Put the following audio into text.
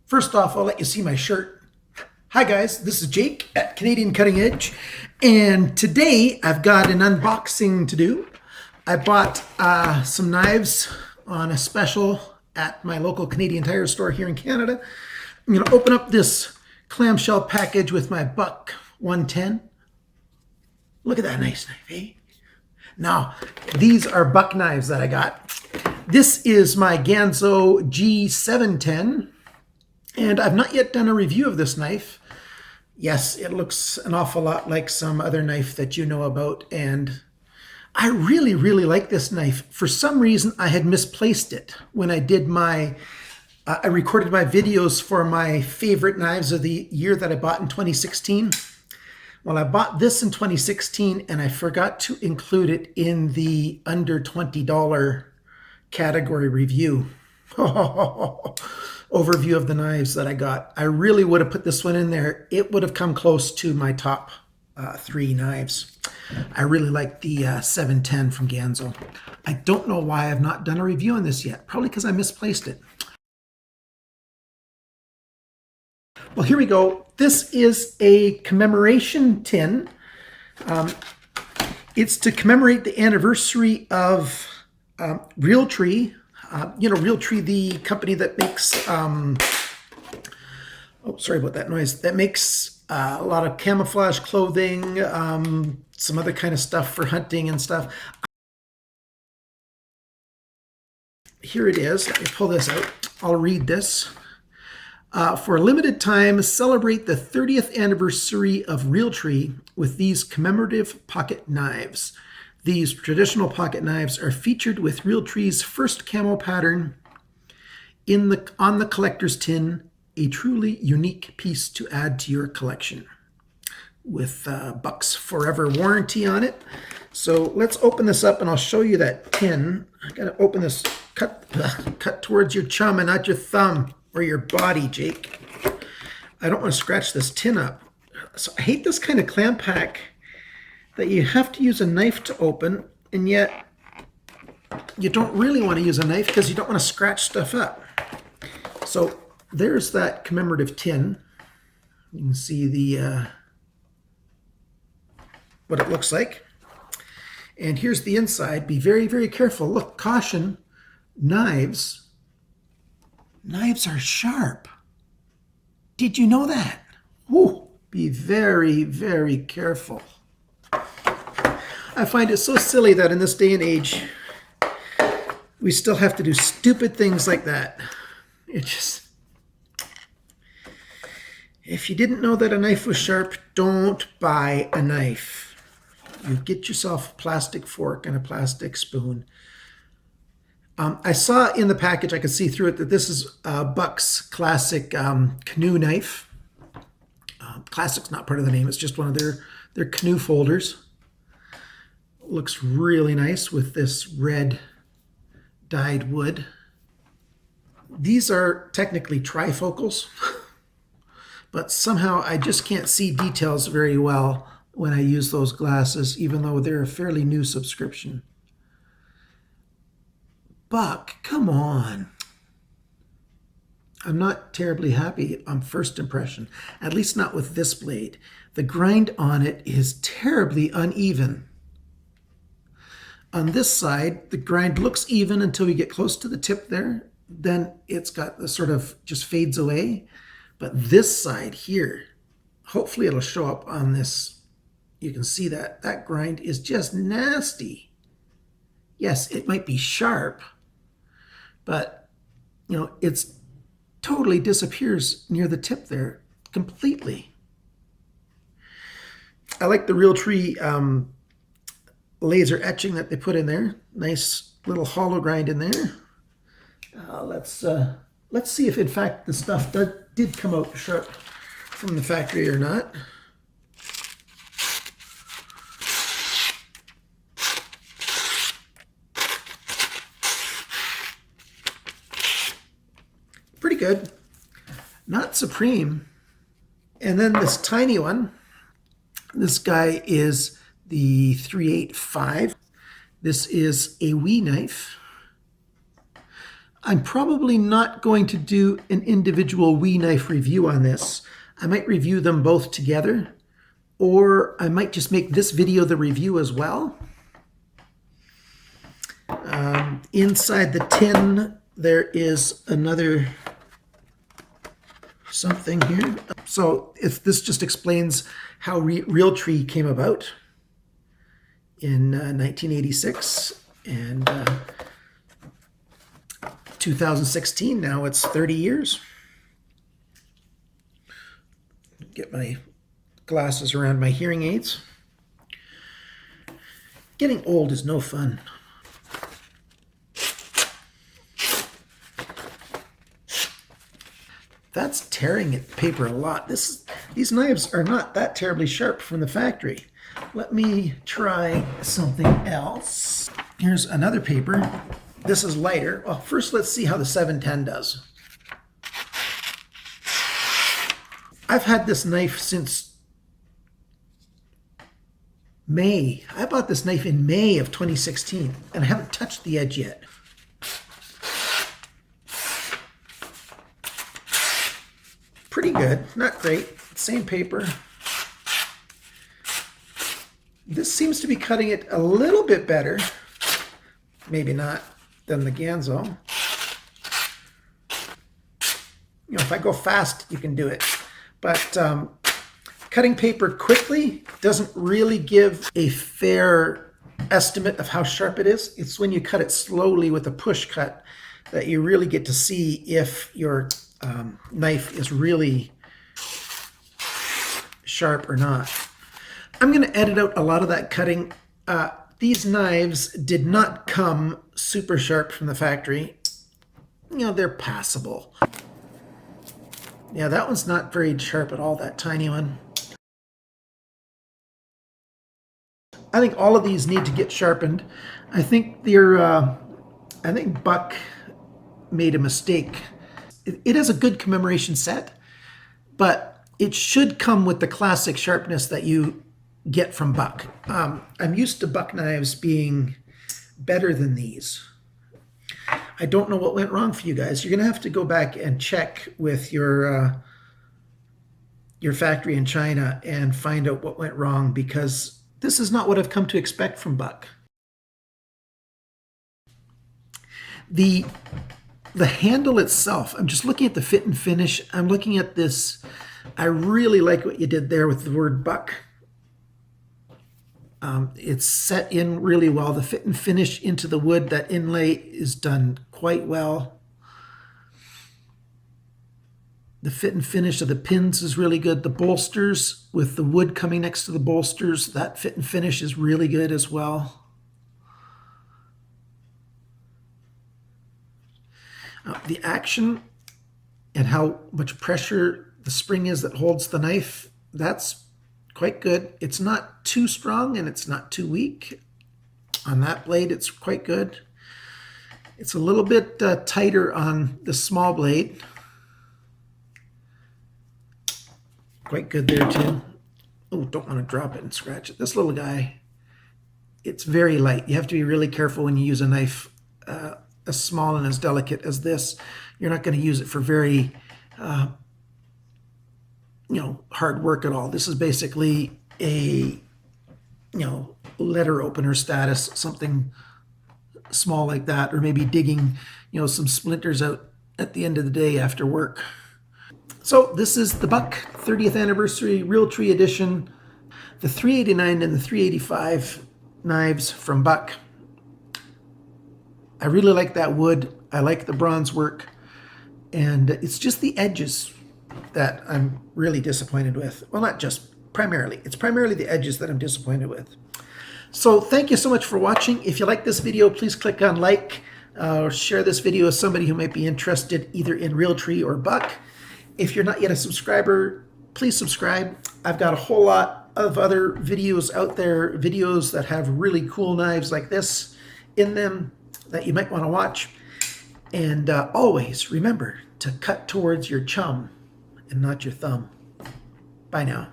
First off, I'll let you see my shirt. Hi guys, this is Jake at Canadian Cutting Edge, and today I've got an unboxing to do. I bought some knives on a special at my local Canadian Tire store here in Canada. I'm going to open up this clamshell package with my Buck 110. Look at that nice knife, eh? Now, these are Buck knives that I got. This is my Ganzo G710. And I've not yet done a review of this knife. Yes, it looks an awful lot like some other knife that you know about, and I really like this knife. For some reason, I had misplaced it when I did I recorded my videos for my favorite knives of the year that I bought in 2016. Well, I bought this in 2016, and I forgot to include it in the under $20 category review. Overview of the knives that I got. I really would have put this one in there. It would have come close to my top 3 knives. I really like the 710 from Ganzo. I don't know why I've not done a review on this yet. Probably because I misplaced it. Well, here we go. This is a commemoration tin. It's to commemorate the anniversary of RealTree. RealTree, the company that makes, sorry about that noise, that makes a lot of camouflage clothing, some other kind of stuff for hunting and stuff. Here it is. Let me pull this out. I'll read this. For a limited time, celebrate the 30th anniversary of RealTree with these commemorative pocket knives. These traditional pocket knives are featured with RealTree's first camo pattern on the collector's tin, a truly unique piece to add to your collection, with Buck's forever warranty on it. So let's open this up and I'll show you that tin. I gotta open this, cut towards your chum and not your thumb or your body, Jake. I don't want to scratch this tin up. So I hate this kind of clamp pack that you have to use a knife to open, and yet you don't really want to use a knife because you don't want to scratch stuff up. So there's that commemorative tin. You can see the what it looks like. And here's the inside. Be very careful. Look, caution, knives. Knives are sharp. Did you know that? Woo, be very careful. I find it so silly that in this day and age, we still have to do stupid things like that. It just, if you didn't know that a knife was sharp, don't buy a knife. You get yourself a plastic fork and a plastic spoon. I saw in the package, I could see through it, that this is Buck's classic Canoe knife. Classic's not part of the name, it's just one of their Canoe folders. Looks really nice with this red dyed wood. These are technically trifocals, but somehow I just can't see details very well when I use those glasses, even though they're a fairly new subscription. Buck, come on. I'm not terribly happy on first impression, at least not with this blade. The grind on it is terribly uneven. On this side, the grind looks even until we get close to the tip there. Then it's got the sort of just fades away. But this side here, hopefully it'll show up on this. You can see that grind is just nasty. Yes, it might be sharp, but it's totally disappears near the tip there completely. I like the RealTree laser etching that they put in there. Nice little hollow grind in there. Let's see if in fact the stuff did come out sharp from the factory or not. Pretty good. Not supreme. And then this tiny one. This guy is the 385. This is a wee knife. I'm probably not going to do an individual wee knife review on this. I might review them both together, or I might just make this video the review as well. Inside the tin, there is another something here. So if this just explains how RealTree came about in 1986 and 2016. Now it's 30 years. Get my glasses around my hearing aids. Getting old is no fun. That's tearing at paper a lot. These knives are not that terribly sharp from the factory. Let me try something else. Here's another paper. This is lighter. Well, first let's see how the 710 does. I've had this knife since May. I bought this knife in May of 2016, and I haven't touched the edge yet. Pretty good, not great. Same paper. This seems to be cutting it a little bit better, maybe not, than the Ganzo. You know, if I go fast, you can do it. But cutting paper quickly doesn't really give a fair estimate of how sharp it is. It's when you cut it slowly with a push cut that you really get to see if your knife is really sharp or not. I'm going to edit out a lot of that cutting. These knives did not come super sharp from the factory. You know, they're passable. Yeah, that one's not very sharp at all, that tiny one. I think all of these need to get sharpened. I think I think Buck made a mistake. It has a good commemoration set, but it should come with the classic sharpness that you get from Buck. I'm used to Buck knives being better than these. I don't know what went wrong for you guys. You're going to have to go back and check with your factory in China and find out what went wrong, because this is not what I've come to expect from Buck. The handle itself, I'm just looking at the fit and finish. I'm looking at this. I really like what you did there with the word Buck. It's set in really well. The fit and finish into the wood, that inlay is done quite well. The fit and finish of the pins is really good. The bolsters with the wood coming next to the bolsters, that fit and finish is really good as well. The action and how much pressure the spring is that holds the knife, that's quite good. It's not too strong and it's not too weak. On that blade, it's quite good. It's a little bit tighter on the small blade. Quite good there too. Oh, don't want to drop it and scratch it. This little guy, it's very light. You have to be really careful when you use a knife as small and as delicate as this. You're not going to use it for very hard work at all. This is basically a letter opener status, something small like that, or maybe digging some splinters out at the end of the day after work. So this is the Buck 30th Anniversary RealTree Edition, the 389 and the 385 knives from Buck. I really like that wood. I like the bronze work, and it's just the edges that I'm really disappointed with. Well, not just primarily. It's primarily the edges that I'm disappointed with. So thank you so much for watching. If you like this video, please click on like or share this video with somebody who might be interested either in RealTree or Buck. If you're not yet a subscriber, please subscribe. I've got a whole lot of other videos out there, videos that have really cool knives like this in them that you might want to watch. And always remember to cut towards your chum and not your thumb. Bye now.